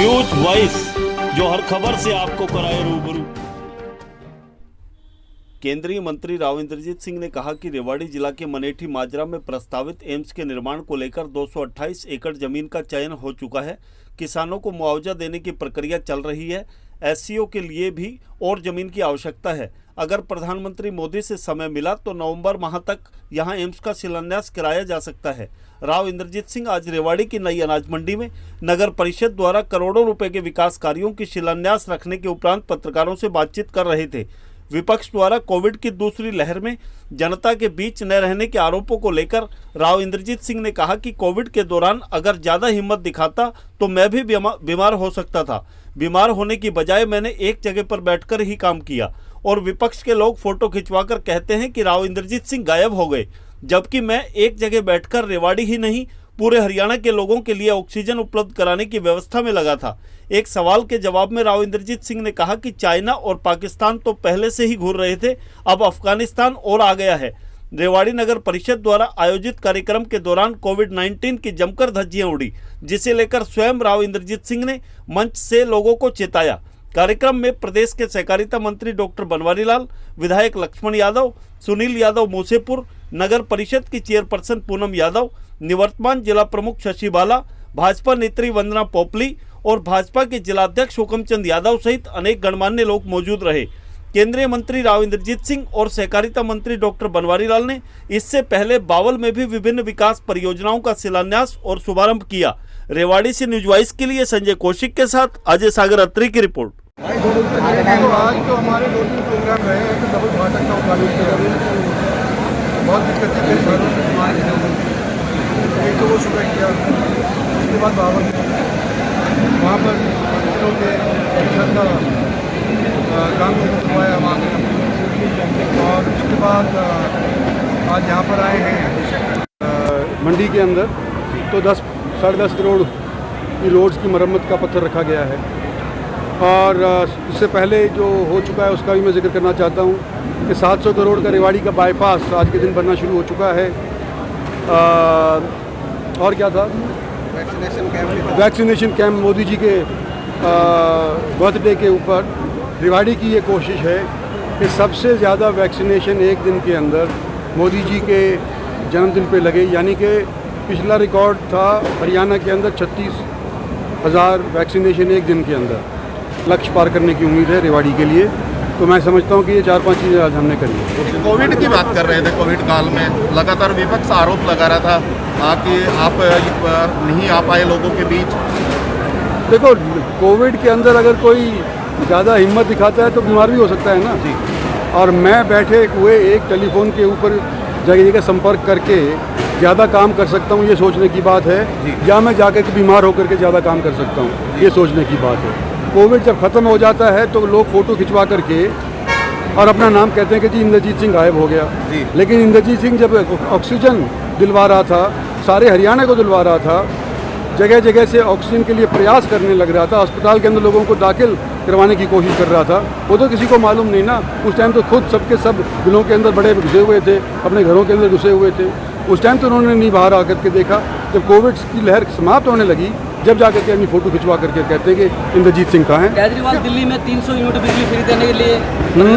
News voice, जो हर खबर से आपको कराए रूबरू। केंद्रीय मंत्री राव इंद्रजीत सिंह ने कहा कि रेवाड़ी जिला के मनेठी माजरा में प्रस्तावित एम्स के निर्माण को लेकर 228 एकड़ जमीन का चयन हो चुका है। किसानों को मुआवजा देने की प्रक्रिया चल रही है। एससीओ के लिए भी और जमीन की आवश्यकता है। अगर प्रधानमंत्री मोदी से समय मिला तो नवंबर माह तक यहां एम्स का शिलान्यास कराया जा सकता है। राव इंद्रजीत सिंह आज रेवाड़ी की नई अनाज मंडी में नगर परिषद द्वारा करोड़ों रुपए के विकास कार्यों की शिलान्यास रखने के उपरांत पत्रकारों से बातचीत कर रहे थे। विपक्ष द्वारा कोविड की दूसरी लहर में जनता के बीच न रहने के आरोपों को लेकर राव इंद्रजीत सिंह ने कहा कि कोविड के दौरान अगर ज़्यादा हिम्मत दिखाता तो मैं भी बीमार हो सकता था। बीमार होने की बजाय मैंने एक जगह पर बैठकर ही काम किया। और विपक्ष के लोग फोटो खिंचवाकर कहते हैं कि राव इंद्रजीत सिंह गायब हो गए, जबकि मैं एक जगह बैठकर रेवाड़ी ही नहीं पूरे हरियाणा के लोगों के लिए ऑक्सीजन उपलब्ध कराने की व्यवस्था में लगा था। एक सवाल के जवाब में राव इंद्रजीत सिंह ने कहा कि चाइना और पाकिस्तान तो पहले से ही घूर रहे थे, अब अफगानिस्तान और आ गया है। रेवाड़ी नगर परिषद द्वारा आयोजित कार्यक्रम के दौरान कोविड-19 की जमकर धज्जियां उड़ी, जिसे लेकर स्वयं राव इंद्रजीत सिंह ने मंच से लोगों को चेताया। कार्यक्रम में प्रदेश के सहकारिता मंत्री डॉक्टर बनवारी लाल, विधायक लक्ष्मण यादव, सुनील यादव मूसेपुर, नगर परिषद की चेयरपर्सन पूनम यादव, निवर्तमान जिला प्रमुख शशि बाला, भाजपा नेत्री वंदना पोपली और भाजपा के जिलाध्यक्ष हुकमचंद यादव सहित अनेक गणमान्य लोग मौजूद रहे। केंद्रीय मंत्री राव इंद्रजीत सिंह और सहकारिता मंत्री डॉक्टर बनवारी लाल ने इससे पहले बावल में भी विभिन्न विकास परियोजनाओं का शिलान्यास और शुभारंभ किया। रेवाड़ी से न्यूज वॉइस के लिए संजय कौशिक के साथ अजय सागर अत्री की रिपोर्ट। आज तो हमारे 2-3 प्रोग्राम रहे हैं तो डबल फाटक का उद्घाटन किया। बहुत दिक्कतें कई सालों से हमारे एक तो वो सुबह किया, उसके बाद बाबर वहाँ पर बच्चों के शिक्षा का काम करवाया वहाँ पर, और उसके बाद आज यहाँ पर आए हैं मंडी के अंदर तो 10-10.5 करोड़ की रोड्स की मरम्मत का पत्थर रखा गया है। और इससे पहले जो हो चुका है उसका भी मैं जिक्र करना चाहता हूँ कि 700 करोड़ का रेवाड़ी का बाईपास आज के दिन बनना शुरू हो चुका है। और क्या था, वैक्सीनेशन कैंप मोदी जी के बर्थडे के ऊपर रेवाड़ी की ये कोशिश है कि सबसे ज़्यादा वैक्सीनेशन एक दिन के अंदर मोदी जी के जन्मदिन पे लगे। यानी कि पिछला रिकॉर्ड था हरियाणा के अंदर 36,000 वैक्सीनेशन एक दिन के अंदर, लक्ष्य पार करने की उम्मीद है रेवाड़ी के लिए। तो मैं समझता हूँ कि ये 4-5 चीज़ें आज हमने करी है। कोविड की बात कर रहे थे, कोविड काल में लगातार विपक्ष आरोप लगा रहा था कि आप नहीं आ पाए लोगों के बीच। देखो, कोविड के अंदर अगर कोई ज़्यादा हिम्मत दिखाता है तो बीमार भी हो सकता है ना जी। और मैं बैठे हुए एक टेलीफोन के ऊपर जगह जगह संपर्क करके ज़्यादा काम कर सकता हूँ, ये सोचने की बात है, या मैं जाकर के बीमार होकर के ज़्यादा काम कर सकता हूँ, ये सोचने की बात है। कोविड जब ख़त्म हो जाता है तो लोग फ़ोटो खिंचवा करके और अपना नाम कहते हैं कि जी इंद्रजीत सिंह गायब हो गया। लेकिन इंद्रजीत सिंह जब ऑक्सीजन दिलवा रहा था, सारे हरियाणा को दिलवा रहा था, जगह जगह से ऑक्सीजन के लिए प्रयास करने लग रहा था, अस्पताल के अंदर लोगों को दाखिल करवाने की कोशिश कर रहा था, वो तो किसी को मालूम नहीं ना। उस टाइम तो खुद सबके सब दिलों के अंदर बड़े घुसे हुए थे, अपने घरों के अंदर घुसे हुए थे। उस टाइम तो उन्होंने नहीं बाहर आकर के देखा। जब कोविड की लहर समाप्त होने लगी, जब जाकर के अपनी फोटो खिंचवा करके कहते हैं कि इंद्रजीत सिंह कहाँ हैं। केजरीवाल दिल्ली में 300 यूनिट बिजली फ्री देने के लिए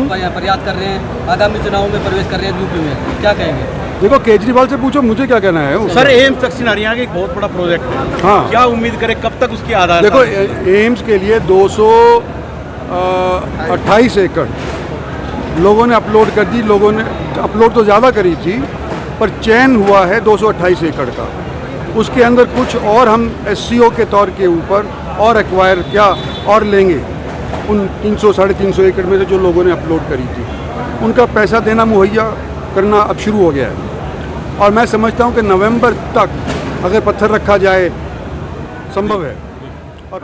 प्रयास कर रहे हैं, आगामी चुनाव में प्रवेश कर रहे हैं यूपी में, क्या कहेंगे? देखो, केजरीवाल से पूछो, मुझे क्या कहना है। सर, एम्स दक्षिण हरियाणा का एक बहुत बड़ा प्रोजेक्ट है। हाँ, क्या उम्मीद करें, कब तक उसकी आधार? देखो, एम्स के लिए 228 एकड़ लोगों ने अपलोड कर दी। लोगों ने अपलोड तो ज़्यादा करी थी, पर चयन हुआ है 228 एकड़ का। उसके अंदर कुछ और हम एससीओ के तौर के ऊपर और एक्वायर क्या और लेंगे उन 300-350 एकड़ में से जो लोगों ने अपलोड करी थी। उनका पैसा देना मुहैया करना अब शुरू हो गया है, और मैं समझता हूं कि नवंबर तक अगर पत्थर रखा जाए संभव है। और